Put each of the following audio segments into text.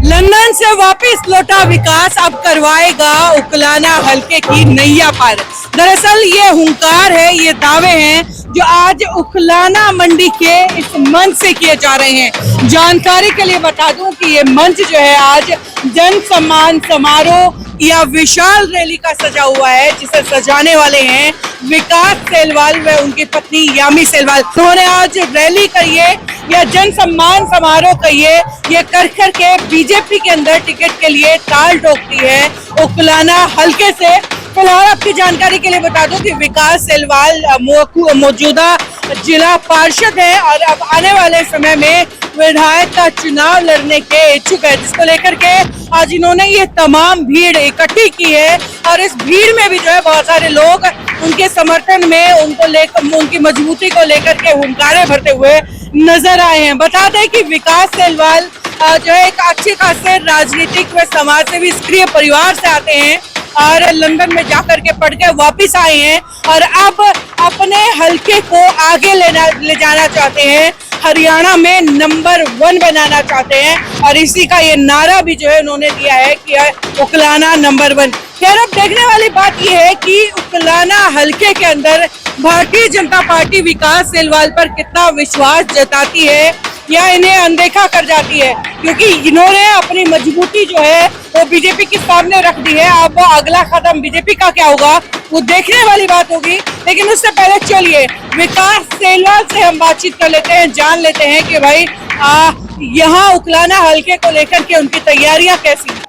London से वापस लौटा विकास अब करवाएगा उकलाना हलके की नैया पार। दरअसल ये हुंकार है, ये दावे हैं जो आज उकलाना मंडी के इस मंच से किए जा रहे हैं। जानकारी के लिए बता दूं कि ये मंच जो है आज जन सम्मान समारोह या विशाल रैली का सजा हुआ है, जिसे सजाने वाले हैं विकास सेलवाल व उनकी पत्नी यामी सेलवाल। उन्होंने आज रैली करी है या जन सम्मान समारोह कहिए, ये कर के बीजेपी के अंदर टिकट के लिए ताल ठोकती है उकलाना हलके से। फिलहाल आपकी जानकारी के लिए बता दूं कि विकास सेलवाल मौजूदा जिला पार्षद है और अब आने वाले समय में विधायक का चुनाव लड़ने के इच्छुक है, जिसको लेकर के आज इन्होंने ये तमाम भीड़ इकट्ठी की है। और इस भीड़ में भी जो है बहुत सारे लोग उनके समर्थन में उनको लेकर उनकी मजबूती को लेकर के हुंकारे भरते हुए नजर आए हैं। बता दें कि विकास सेलवाल जो है एक अच्छे खासे राजनीतिक व समाज सेवी सक्रिय परिवार से आते हैं और लंदन में जाकर के पढ़ के वापिस आए हैं और अब अपने हलके को आगे ले जाना चाहते हैं, हरियाणा में नंबर 1 बनाना चाहते हैं। और इसी का ये नारा भी जो है उन्होंने दिया है कि उकलाना नंबर 1। खैर अब देखने वाली बात ये है कि उकलाना हलके के अंदर भारतीय जनता पार्टी विकास सेलवाल पर कितना विश्वास जताती है या इन्हें अनदेखा कर जाती है, क्योंकि इन्होंने अपनी मजबूती जो है वो बीजेपी के सामने रख दी है। अब अगला कदम बीजेपी का क्या होगा वो देखने वाली बात होगी। लेकिन उससे पहले चलिए विकास सेलवाल से हम बातचीत कर लेते हैं, जान लेते हैं कि भाई यहाँ उकलाना हलके को लेकर के उनकी तैयारियां कैसी हैं।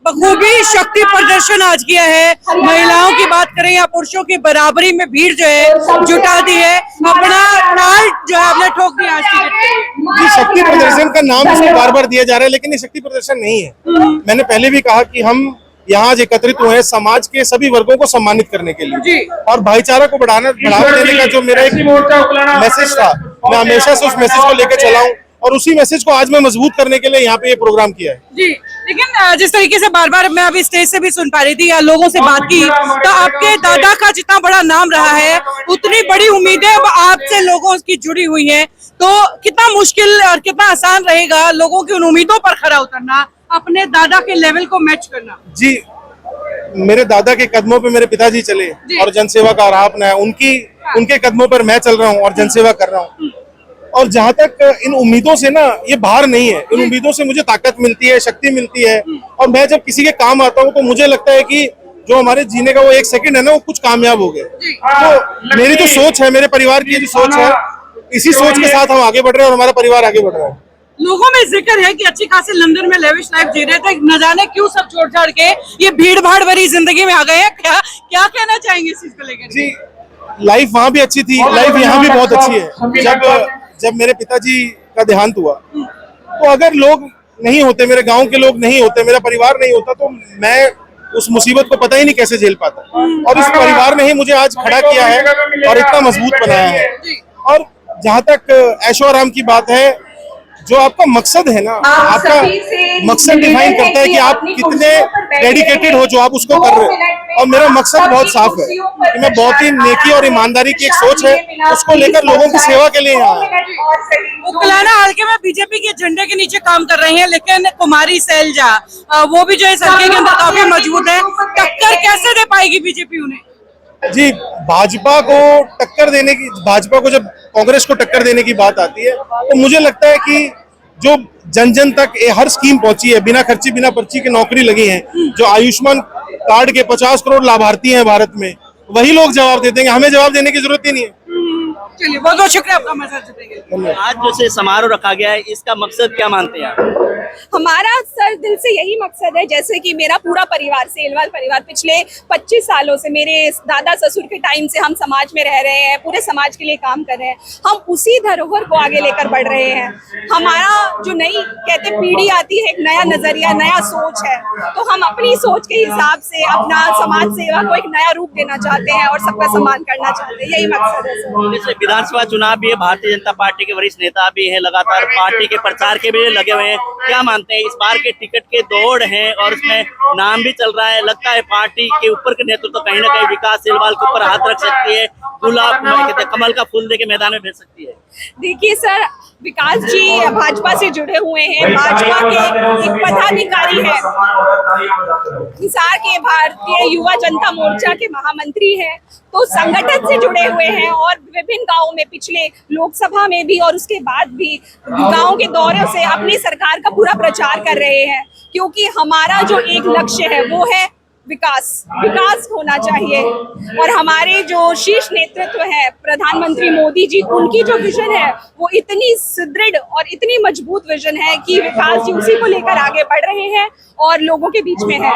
बखूबी शक्ति प्रदर्शन आज किया है। महिलाओं की बात करें या पुरुषों की बराबरी में भीड़ जो है जुटा दी है, अपना ताल जो है आपने ठोक दिया आज की। शक्ति प्रदर्शन का नाम इसको बार बार दिया जा रहा है, लेकिन ये शक्ति प्रदर्शन नहीं है। मैंने पहले भी कहा कि हम यहाँ आज एकत्रित हुए हैं समाज के सभी वर्गों को सम्मानित करने के लिए और भाईचारा को बढ़ावा देने का जो मेरा एक मैसेज था, मैं हमेशा से उस मैसेज को लेकर चला हूँ और उसी मैसेज को आज मैं मजबूत करने के लिए यहाँ पे ये प्रोग्राम किया है। जी, लेकिन जिस तरीके से बार बार मैं अभी स्टेज से भी सुन पा रही थी या लोगों से बात की, तो आपके दादा का जितना बड़ा नाम रहा है उतनी बड़ी उम्मीदें अब आपसे लोगों की जुड़ी हुई हैं, तो कितना मुश्किल और कितना आसान रहेगा लोगों की उन उम्मीदों पर खरा उतरना, अपने दादा के लेवल को मैच करना। जी, मेरे दादा के कदमों पे मेरे पिताजी चले और जनसेवा का राह अपनाया, उनके कदमों पर मैं चल रहा हूँ और जनसेवा कर रहा हूँ। और जहाँ तक इन उम्मीदों से ना, ये भार नहीं है, इन उम्मीदों से मुझे ताकत मिलती है, शक्ति मिलती है। और मैं जब किसी के काम आता हूँ तो मुझे लगता है कि जो हमारे जीने का वो एक सेकंड है ना, वो कुछ कामयाब हो गए। तो मेरी जो सोच है, मेरे परिवार की जो सोच है, इसी सोच के साथ हम आगे बढ़ रहे हैं और हमारा परिवार आगे बढ़ रहा है। लोगों में जिक्र है कि अच्छी खासी लंदन में लेविश लाइफ जी रहे थे, न जाने क्यों सब छोड़ छाड़ के ये भीड़ भाड़ भरी जिंदगी में आ गए हैं। क्या कहना चाहेंगे इस चीज को लेकर? जी, लाइफ वहाँ भी अच्छी थी, लाइफ यहाँ भी बहुत अच्छी है। जब मेरे पिताजी का देहांत हुआ तो अगर लोग नहीं होते, मेरे गांव के लोग नहीं होते, मेरा परिवार नहीं होता, तो मैं उस मुसीबत को पता ही नहीं कैसे झेल पाता। और इस परिवार ने ही मुझे आज खड़ा किया है और इतना मजबूत बनाया है। और जहाँ तक ऐशो आराम की बात है, जो आपका मकसद है ना, आपका मकसद डिफाइन करता है कि आप कितने डेडिकेटेड हो जो आप उसको कर रहे हो। और मेरा मकसद बहुत साफ है कि मैं बहुत ही नेकी और ईमानदारी की एक सोच है, उसको लेकर लोगों की सेवा के लिए यहाँ उकलाना हल्के में बीजेपी के झंडे के नीचे काम कर रहे हैं, लेकिन कुमारी सैलजा वो भी जो है हल्के के अंदर काफी मजबूत है। टक्कर कैसे दे पाएगी बीजेपी उन्हें? जी, भाजपा को टक्कर देने की, भाजपा को जब कांग्रेस को टक्कर देने की बात आती है तो मुझे लगता है कि जो जन जन तक हर स्कीम पहुंची है, बिना खर्ची बिना पर्ची की नौकरी लगी है, जो आयुष्मान कार्ड के 50 करोड़ लाभार्थी हैं भारत में, वही लोग जवाब देते हैं, हमें जवाब देने की जरूरत ही नहीं है। चलिए, बहुत बहुत शुक्रिया आपका मैसेज देने के लिए। आज जैसे समारोह रखा गया है, इसका मकसद क्या मानते हैं आप? हमारा सर दिल से यही मकसद है, जैसे कि मेरा पूरा परिवार सेलवाल परिवार पिछले 25 सालों से, मेरे दादा ससुर के टाइम से हम समाज में रह रहे हैं, पूरे समाज के लिए काम कर रहे हैं। हम उसी धरोहर को आगे लेकर बढ़ रहे हैं। हमारा जो नई कहते पीढ़ी आती है, एक नया नजरिया, नया सोच है, तो हम अपनी सोच के हिसाब से अपना समाज सेवा को एक नया रूप देना चाहते हैं और सबका सम्मान करना चाहते हैं। यही मकसद है सर। जैसे विधानसभा चुनाव भी है, भारतीय जनता पार्टी के वरिष्ठ नेता भी हैं, लगातार पार्टी के प्रचार के भी लगे हुए हैं। क्या मानते हैं, इस बार के टिकट के दौड़ है और उसमें नाम भी चल रहा है, लगता है पार्टी के ऊपर के नेतृत्व कहीं ना कहीं विकास सेलवाल के ऊपर हाथ रख सकती है, गुलाब कहते हैं कमल का फूल देके मैदान में भेज सकती है? देखिए सर, विकास जी भाजपा से जुड़े हुए हैं, भाजपा के एक पदाधिकारी है, हिसार के भारतीय युवा जनता मोर्चा के महामंत्री हैं, तो संगठन से जुड़े हुए हैं और विभिन्न गांवों में पिछले लोकसभा में भी और उसके बाद भी गांव के दौरे से अपनी सरकार का पूरा प्रचार कर रहे हैं। क्योंकि हमारा जो एक लक्ष्य है वो है विकास, विकास होना चाहिए। और हमारे जो शीर्ष नेतृत्व है प्रधानमंत्री मोदी जी, उनकी जो विजन है वो इतनी सुदृढ़ और इतनी मजबूत विजन है कि विकास जी उसी को लेकर आगे बढ़ रहे हैं और लोगों के बीच में है।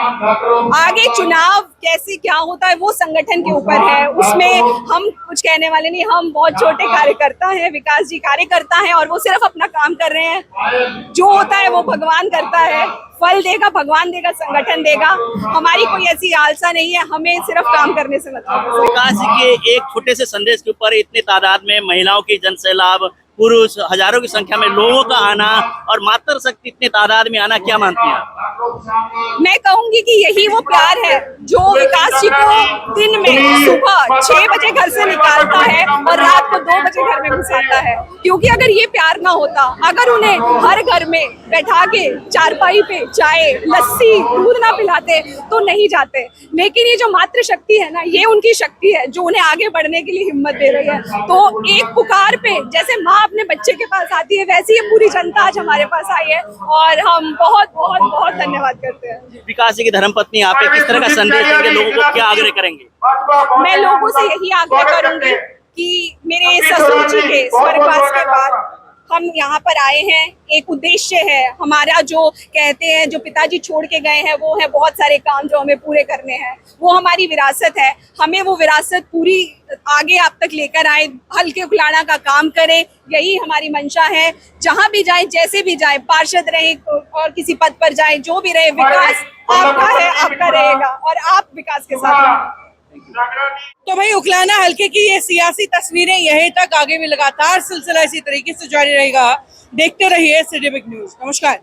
आगे चुनाव कैसे क्या होता है वो संगठन के ऊपर है, उसमें हम कुछ कहने वाले नहीं। हम बहुत छोटे कार्यकर्ता हैं, विकास जी कार्यकर्ता हैं और वो सिर्फ अपना काम कर रहे हैं। जो होता है वो भगवान करता है, फल देगा भगवान देगा, संगठन देगा। हमारी कोई ऐसी आलसा नहीं है, हमें सिर्फ काम करने से मतलब है। विकास जी के एक छोटे से संदेश के ऊपर इतनी तादाद में महिलाओं की जन सैलाब, पुरुष हजारों की संख्या में लोगों का आना और मातृ शक्ति इतनी तादाद में आना, क्या मानती हैं आप? मैं कहूंगी कि यही वो प्यार है जो विकास जी को दिन में सुबह 6 बजे घर से निकालता है और रात को 2 बजे घर में घुसाता है। क्योंकि अगर ये प्यार ना होता, अगर उन्हें हर घर में बैठा के चारपाई पे चाय लस्सी दूध ना पिलाते तो नहीं जाते। लेकिन ये जो मातृ शक्ति है ना, ये उनकी शक्ति है जो उन्हें आगे बढ़ने के लिए हिम्मत दे रही है। तो एक पुकार पे जैसे माँ अपने बच्चे के पास आती है, वैसे ही पूरी जनता आज हमारे पास आई है और हम बहुत बहुत बहुत धन्यवाद करते हैं। विकास जी की धर्मपत्नी आप किस तरह का संदेश देंगे, लोगों को क्या आग्रह करेंगे? मैं लोगों से यही आग्रह करूंगी कि मेरे ससुर जी के स्वर्गवास के बाद हम यहाँ पर आए हैं, एक उद्देश्य है हमारा। जो कहते हैं जो पिताजी छोड़ के गए हैं वो है बहुत सारे काम जो हमें पूरे करने हैं, वो हमारी विरासत है। हमें वो विरासत पूरी आगे आप तक लेकर आए, हल्के उखलाना का काम करें, यही हमारी मंशा है। जहाँ भी जाए, जैसे भी जाए, पार्षद रहे और किसी पद पर जाए, जो भी रहे, विकास आपका है, आपका रहेगा और आप विकास के साथ हैं। तो भाई उकलाना हल्के की ये सियासी तस्वीरें यहीं तक, आगे भी लगातार सिलसिला इसी तरीके से जारी रहेगा। देखते रहिए सिटी बिग न्यूज। नमस्कार।